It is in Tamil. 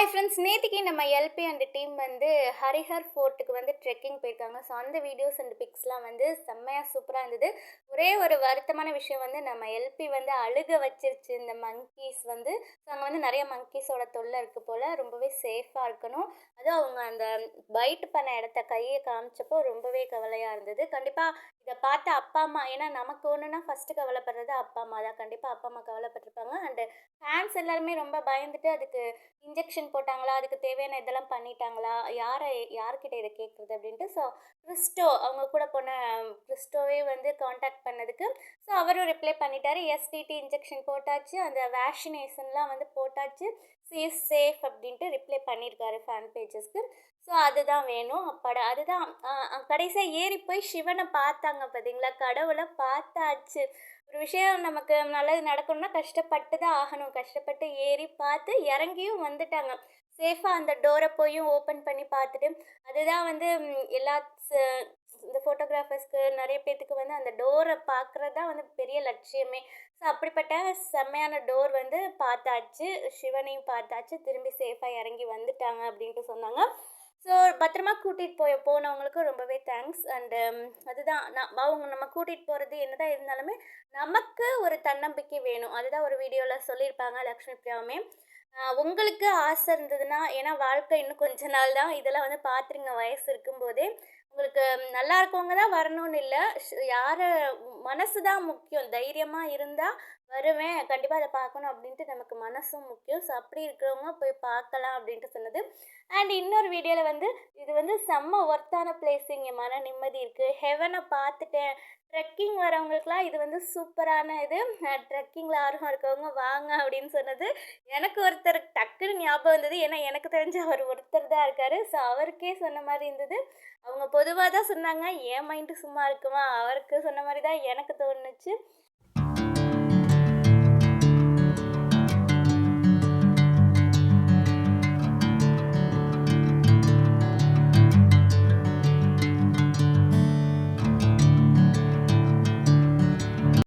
ஹாய் ஃப்ரெண்ட்ஸ், நேத்திக்கு நம்ம எல்பி அண்ட் டீம் வந்து ஹரிஹர் ஃபோர்ட்டுக்கு வந்து ட்ரெக்கிங் போயிருக்காங்க. ஸோ அந்த வீடியோஸ் அண்ட் பிக்ஸ்லாம் வந்து செம்மையாக சூப்பராக இருந்தது. ஒரே ஒரு வருத்தமான விஷயம் வந்து நம்ம எல்பி வந்து அழுக வச்சிருச்சு இந்த மங்கீஸ் வந்து. ஸோ அங்கே வந்து நிறைய மங்கீஸோட தொல்லை இருக்குது போல். ரொம்பவே சேஃபாக இருக்கணும். அதுவும் அவங்க அந்த பைட் பண்ண இடத்த கையை காமிச்சப்போ ரொம்பவே கவலையாக இருந்தது. கண்டிப்பாக இதை பார்த்த அப்பா அம்மா, ஏன்னா நமக்கு ஒன்றுனா ஃபஸ்ட்டு கவலைப்படுறது அப்பா அம்மா தான். கண்டிப்பாக அப்பா அம்மா கவலைப்பட்டிருப்பாங்க. அண்டு ஃபேன்ஸ் எல்லாருமே ரொம்ப பயந்துட்டு அதுக்கு இன்ஜெக்ஷன் போட்டாங்களா, அதுக்கு தேவையான இதெல்லாம் பண்ணிட்டாங்களா, யார்கிட்ட இதை கேட்குறது அப்படின்ட்டு. ஸோ கிறிஸ்டோ அவங்க கூட போன கிறிஸ்டோவே வந்து காண்டாக்ட் பண்ணதுக்கு ஸோ அவரும் ரிப்ளை பண்ணிட்டாரு. எஸ்டிடி இன்ஜெக்ஷன் போட்டாச்சு, அந்த வேக்சினேஷன்லாம் வந்து போட்டாச்சு, சேஃப் அப்படின்ட்டு ரிப்ளை பண்ணியிருக்காரு ஃபேன் பேஜஸ்க்கு. ஸோ அதுதான் வேணும் அப்பாடா. அதுதான் கடைசியாக ஏறி போய் சிவனை பார்த்தாங்க பார்த்தீங்களா, கடவுளை பார்த்தாச்சு. ஒரு விஷயம் நமக்கு நல்லது நடக்கணும்னா கஷ்டப்பட்டு தான் ஆகணும். கஷ்டப்பட்டு ஏறி பார்த்து இறங்கியும் வந்துட்டாங்க. சேஃபாக அந்த டோரை போயும் ஓப்பன் பண்ணி பார்த்துட்டு, அதுதான் வந்து எல்லா இந்த ஃபோட்டோகிராஃபர்ஸ்க்கு நிறைய பேர்த்துக்கு வந்து அந்த டோரை பார்க்குறது தான் வந்து பெரிய லட்சியமே. ஸோ அப்படிப்பட்ட செம்மையான டோர் வந்து பார்த்தாச்சு, சிவனையும் பார்த்தாச்சு, திரும்பி சேஃபாக இறங்கி வந்துட்டாங்க அப்படின்ட்டு சொன்னாங்க. ஸோ பத்திரமா கூட்டிகிட்டு போனவங்களுக்கும் ரொம்பவே தேங்க்ஸ். அண்டு அதுதான் அவங்க நம்ம கூட்டிகிட்டு போகிறது என்னதான் இருந்தாலுமே நமக்கு ஒரு தன்னம்பிக்கை வேணும். அதுதான் ஒரு வீடியோவில் சொல்லியிருப்பாங்க லக்ஷ்மி பிரியாவுமே. உங்களுக்கு ஆசை இருந்ததுன்னா, ஏன்னா வாழ்க்கை இன்னும் கொஞ்ச நாள் தான், இதெல்லாம் வந்து பார்த்துருங்க வயசு இருக்கும்போதே. உங்களுக்கு நல்லா இருக்கவங்க தான் வரணும்னு இல்லை, யார் மனசு தான் முக்கியம். தைரியமாக இருந்தால் வருவேன், கண்டிப்பாக அதை பார்க்கணும் அப்படின்ட்டு நமக்கு மனசும் முக்கியம். ஸோ அப்படி இருக்கிறவங்க போய் பார்க்கலாம் அப்படின்ட்டு சொன்னது. அண்ட் இன்னொரு வீடியோவில் வந்து இது வந்து செம்ம ஒர்த்தான பிளேஸ், இங்கே மன நிம்மதி இருக்குது, ஹெவனை பார்த்துட்டேன், ட்ரெக்கிங் வரவங்களுக்குலாம் இது வந்து சூப்பரான இது, ட்ரெக்கிங்கில் ஆர்வம் இருக்கவங்க வாங்க அப்படின்னு சொன்னது. எனக்கு ஒருத்தர் டக்குன்னு ஞாபகம் வந்தது, ஏன்னா எனக்கு தெரிஞ்ச அவர் ஒருத்தர் தான் இருக்கார். ஸோ அவருக்கே சொன்ன மாதிரி இருந்தது. அவங்க பொதுவாக தான் சொன்னாங்க, என் மைண்டு சும்மா இருக்குமா, அவருக்கு சொன்ன மாதிரி தான் எனக்கு தோணுச்சு.